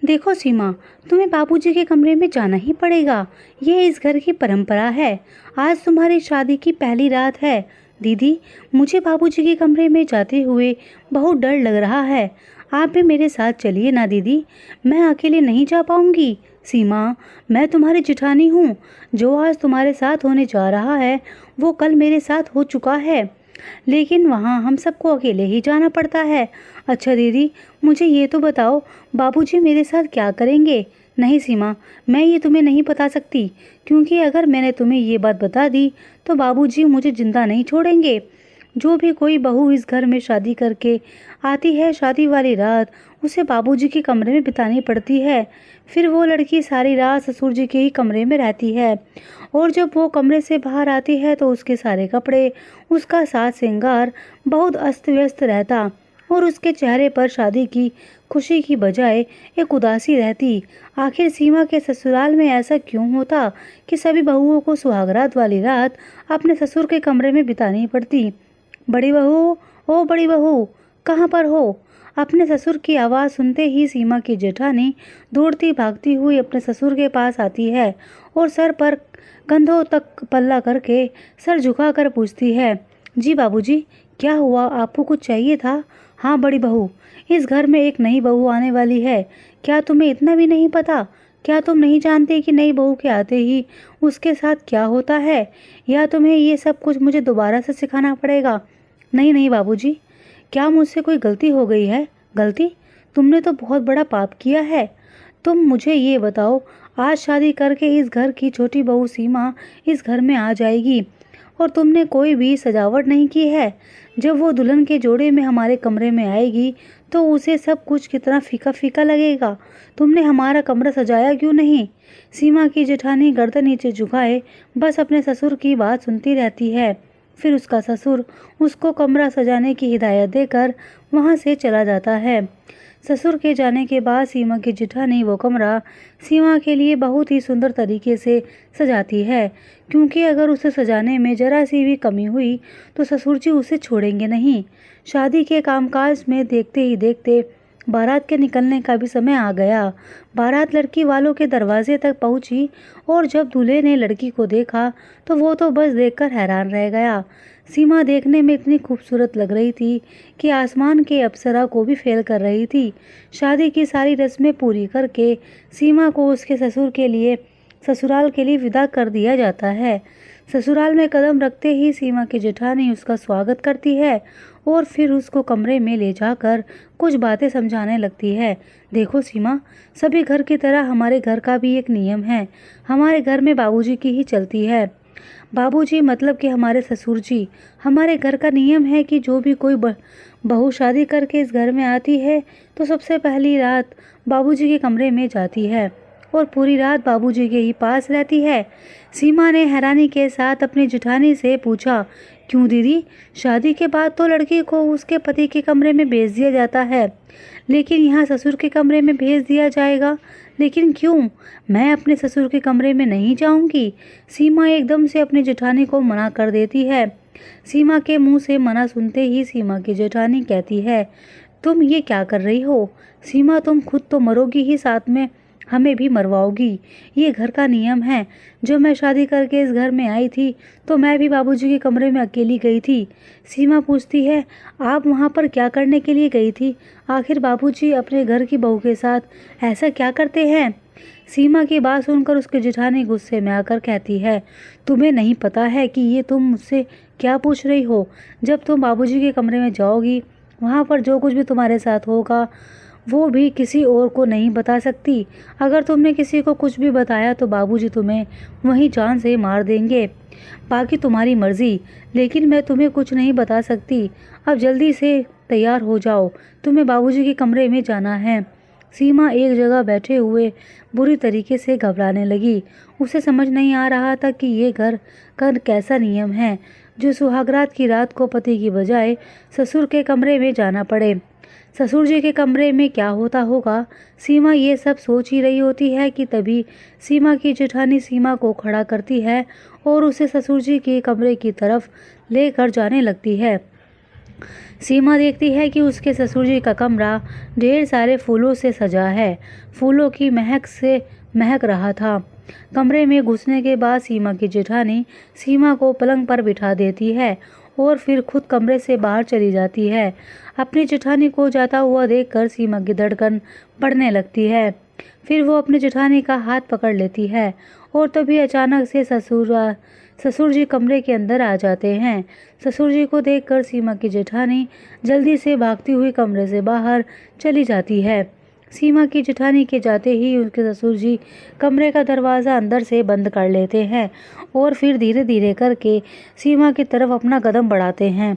देखो सीमा, तुम्हें बाबूजी के कमरे में जाना ही पड़ेगा। ये इस घर की परंपरा है। आज तुम्हारी शादी की पहली रात है। दीदी, मुझे बाबूजी के कमरे में जाते हुए बहुत डर लग रहा है। आप भी मेरे साथ चलिए ना दीदी, मैं अकेले नहीं जा पाऊंगी। सीमा, मैं तुम्हारी जिठानी हूँ। जो आज तुम्हारे साथ होने जा रहा है वो कल मेरे साथ हो चुका है, लेकिन वहाँ हम सबको अकेले ही जाना पड़ता है। अच्छा दीदी, मुझे ये तो बताओ, बाबूजी मेरे साथ क्या करेंगे? नहीं सीमा, मैं ये तुम्हें नहीं बता सकती, क्योंकि अगर मैंने तुम्हें ये बात बता दी तो बाबूजी मुझे जिंदा नहीं छोड़ेंगे। जो भी कोई बहू इस घर में शादी करके आती है, शादी वाली रात उसे बाबूजी के कमरे में बितानी पड़ती है। फिर वो लड़की सारी रात ससुर जी के ही कमरे में रहती है, और जब वो कमरे से बाहर आती है तो उसके सारे कपड़े, उसका साज श्रृंगार बहुत अस्त व्यस्त रहता, और उसके चेहरे पर शादी की खुशी की बजाय एक उदासी रहती। आखिर सीमा के ससुराल में ऐसा क्यों होता कि सभी बहुओं को सुहागरात वाली रात अपने ससुर के कमरे में बितानी पड़ती? बड़ी बहू, ओ बड़ी बहू, कहाँ पर हो? अपने ससुर की आवाज़ सुनते ही सीमा की जेठानी दौड़ती भागती हुई अपने ससुर के पास आती है और सर पर कंधों तक पल्ला करके सर झुकाकर पूछती है, जी बाबूजी, क्या हुआ? आपको कुछ चाहिए था? हाँ बड़ी बहू, इस घर में एक नई बहू आने वाली है। क्या तुम्हें इतना भी नहीं पता? क्या तुम नहीं जानते कि नई बहू के आते ही उसके साथ क्या होता है? या तुम्हें ये सब कुछ मुझे दोबारा से सिखाना पड़ेगा? नहीं नहीं बाबूजी, क्या मुझसे कोई गलती हो गई है? गलती? तुमने तो बहुत बड़ा पाप किया है। तुम मुझे ये बताओ, आज शादी करके इस घर की छोटी बहू सीमा इस घर में आ जाएगी और तुमने कोई भी सजावट नहीं की है। जब वो दुल्हन के जोड़े में हमारे कमरे में आएगी तो उसे सब कुछ कितना फीका फीका लगेगा। तुमने हमारा कमरा सजाया क्यों नहीं? सीमा की जेठानी गर्दन नीचे झुकाए बस अपने ससुर की बात सुनती रहती है। फिर उसका ससुर उसको कमरा सजाने की हिदायत देकर वहाँ से चला जाता है। ससुर के जाने के बाद सीमा की जेठानी वो कमरा सीमा के लिए बहुत ही सुंदर तरीके से सजाती है, क्योंकि अगर उसे सजाने में जरा सी भी कमी हुई तो ससुर जी उसे छोड़ेंगे नहीं। शादी के कामकाज में देखते ही देखते बारात के निकलने का भी समय आ गया। बारात लड़की वालों के दरवाजे तक पहुंची और जब दूल्हे ने लड़की को देखा तो वो तो बस देखकर हैरान रह गया। सीमा देखने में इतनी खूबसूरत लग रही थी कि आसमान के अप्सरा को भी फेल कर रही थी। शादी की सारी रस्में पूरी करके सीमा को उसके ससुराल के लिए विदा कर दिया जाता है। ससुराल में कदम रखते ही सीमा की जेठानी उसका स्वागत करती है और फिर उसको कमरे में ले जाकर कुछ बातें समझाने लगती है। देखो सीमा, सभी घर की तरह हमारे घर का भी एक नियम है। हमारे घर में बाबूजी की ही चलती है। बाबूजी मतलब कि हमारे ससुर जी। हमारे घर का नियम है कि जो भी कोई बहू शादी करके इस घर में आती है तो सबसे पहली रात बाबूजी के कमरे में जाती है और पूरी रात बाबूजी के ही पास रहती है। सीमा ने हैरानी के साथ अपनी जेठानी से पूछा, क्यों दीदी? शादी के बाद तो लड़की को उसके पति के कमरे में भेज दिया जाता है, लेकिन यहाँ ससुर के कमरे में भेज दिया जाएगा। लेकिन क्यों? मैं अपने ससुर के कमरे में नहीं जाऊंगी। सीमा एकदम से अपनी जेठानी को मना कर देती है। सीमा के मुंह से मना सुनते ही सीमा की जेठानी कहती है, तुम ये क्या कर रही हो? सीमा, तुम खुद तो मरोगी ही, साथ में हमें भी मरवाओगी। ये घर का नियम है। जब मैं शादी करके इस घर में आई थी तो मैं भी बाबूजी के कमरे में अकेली गई थी। सीमा पूछती है, आप वहाँ पर क्या करने के लिए गई थी? आखिर बाबूजी अपने घर की बहू के साथ ऐसा क्या करते हैं? सीमा की बात सुनकर उसके जेठानी गुस्से में आकर कहती है, तुम्हें नहीं पता है कि ये तुम मुझसे क्या पूछ रही हो? जब तुम बाबूजी के कमरे में जाओगी वहाँ पर जो कुछ भी तुम्हारे साथ होगा वो भी किसी और को नहीं बता सकती। अगर तुमने किसी को कुछ भी बताया तो बाबूजी तुम्हें वहीं जान से मार देंगे। बाकी तुम्हारी मर्जी, लेकिन मैं तुम्हें कुछ नहीं बता सकती। अब जल्दी से तैयार हो जाओ, तुम्हें बाबूजी के कमरे में जाना है। सीमा एक जगह बैठे हुए बुरी तरीके से घबराने लगी। उसे समझ नहीं आ रहा था कि ये घर का कैसा नियम है जो सुहागरात की रात को पति की बजाय ससुर के कमरे में जाना पड़े। ससुर जी के कमरे में क्या होता होगा? सीमा ये सब सोच ही रही होती है कि तभी सीमा की जेठानी सीमा को खड़ा करती है और उसे ससुर जी के कमरे की तरफ लेकर जाने लगती है। सीमा देखती है कि उसके ससुर जी का कमरा ढेर सारे फूलों से सजा है। फूलों की महक से महक रहा था। कमरे में घुसने के बाद सीमा की जेठानी सीमा को पलंग पर बिठा देती है और फिर खुद कमरे से बाहर चली जाती है। अपनी जेठानी को जाता हुआ देखकर सीमा की धड़कन बढ़ने लगती है। फिर वो अपनी जेठानी का हाथ पकड़ लेती है और तभी अचानक से ससुर जी कमरे के अंदर आ जाते हैं। ससुर जी को देखकर सीमा की जेठानी जल्दी से भागती हुई कमरे से बाहर चली जाती है। सीमा की जेठानी के जाते ही उसके ससुर जी कमरे का दरवाज़ा अंदर से बंद कर लेते हैं और फिर धीरे धीरे करके सीमा की तरफ अपना कदम बढ़ाते हैं।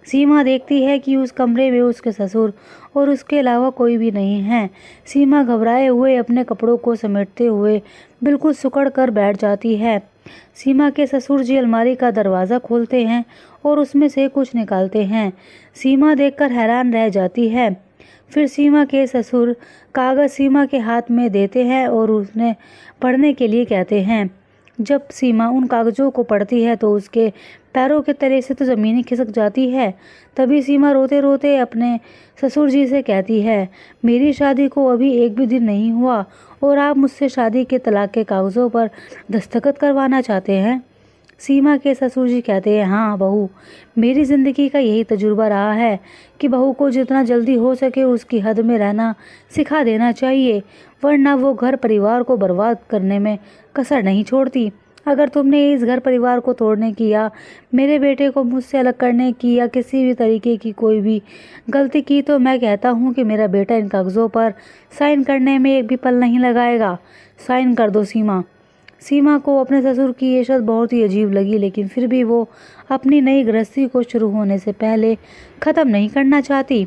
सीमा देखती है कि उस कमरे में उसके ससुर और उसके अलावा कोई भी नहीं है। सीमा घबराए हुए अपने कपड़ों को समेटते हुए बिल्कुल सुकड़ कर बैठ जाती है। सीमा के ससुर जी अलमारी का दरवाज़ा खोलते हैं और उसमें से कुछ निकालते हैं। सीमा देखकर हैरान रह जाती है। फिर सीमा के ससुर कागज़ सीमा के हाथ में देते हैं और उसने पढ़ने के लिए कहते हैं। जब सीमा उन कागज़ों को पढ़ती है तो उसके पैरों के तले से तो ज़मीन ही खिसक जाती है। तभी सीमा रोते रोते अपने ससुर जी से कहती है, मेरी शादी को अभी एक भी दिन नहीं हुआ और आप मुझसे शादी के तलाक के कागज़ों पर दस्तखत करवाना चाहते हैं। सीमा के ससुर जी कहते हैं, हाँ बहू, मेरी ज़िंदगी का यही तजुर्बा रहा है कि बहू को जितना जल्दी हो सके उसकी हद में रहना सिखा देना चाहिए, वरना वो घर परिवार को बर्बाद करने में कसर नहीं छोड़ती। अगर तुमने इस घर परिवार को तोड़ने की या मेरे बेटे को मुझसे अलग करने की या किसी भी तरीके की कोई भी गलती की तो मैं कहता हूँ कि मेरा बेटा इन कागज़ों पर साइन करने में एक भी पल नहीं लगाएगा। साइन कर दो सीमा। सीमा को अपने ससुर की ये शर्त बहुत ही अजीब लगी, लेकिन फिर भी वो अपनी नई गृहस्थी को शुरू होने से पहले ख़त्म नहीं करना चाहती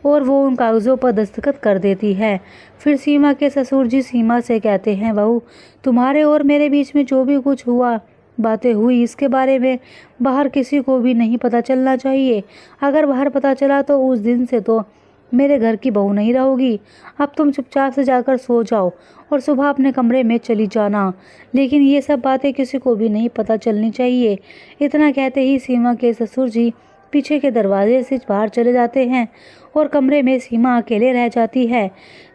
और वो उन कागज़ों पर दस्तखत कर देती है। फिर सीमा के ससुर जी सीमा से कहते हैं, बहू, तुम्हारे और मेरे बीच में जो भी कुछ हुआ बातें हुई इसके बारे में बाहर किसी को भी नहीं पता चलना चाहिए। अगर बाहर पता चला तो उस दिन से तो मेरे घर की बहू नहीं रहोगी। अब तुम चुपचाप से जाकर सो जाओ और सुबह अपने कमरे में चली जाना, लेकिन ये सब बातें किसी को भी नहीं पता चलनी चाहिए। इतना कहते ही सीमा के ससुर जी पीछे के दरवाजे से बाहर चले जाते हैं और कमरे में सीमा अकेले रह जाती है।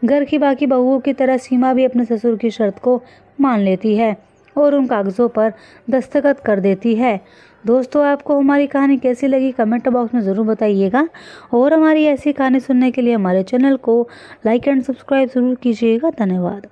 घर की बाकी बहुओं की तरह सीमा भी अपने ससुर की शर्त को मान लेती है और उन कागज़ों पर दस्तखत कर देती है। दोस्तों, आपको हमारी कहानी कैसी लगी कमेंट बॉक्स में ज़रूर बताइएगा और हमारी ऐसी कहानी सुनने के लिए हमारे चैनल को लाइक एंड सब्सक्राइब ज़रूर कीजिएगा। धन्यवाद।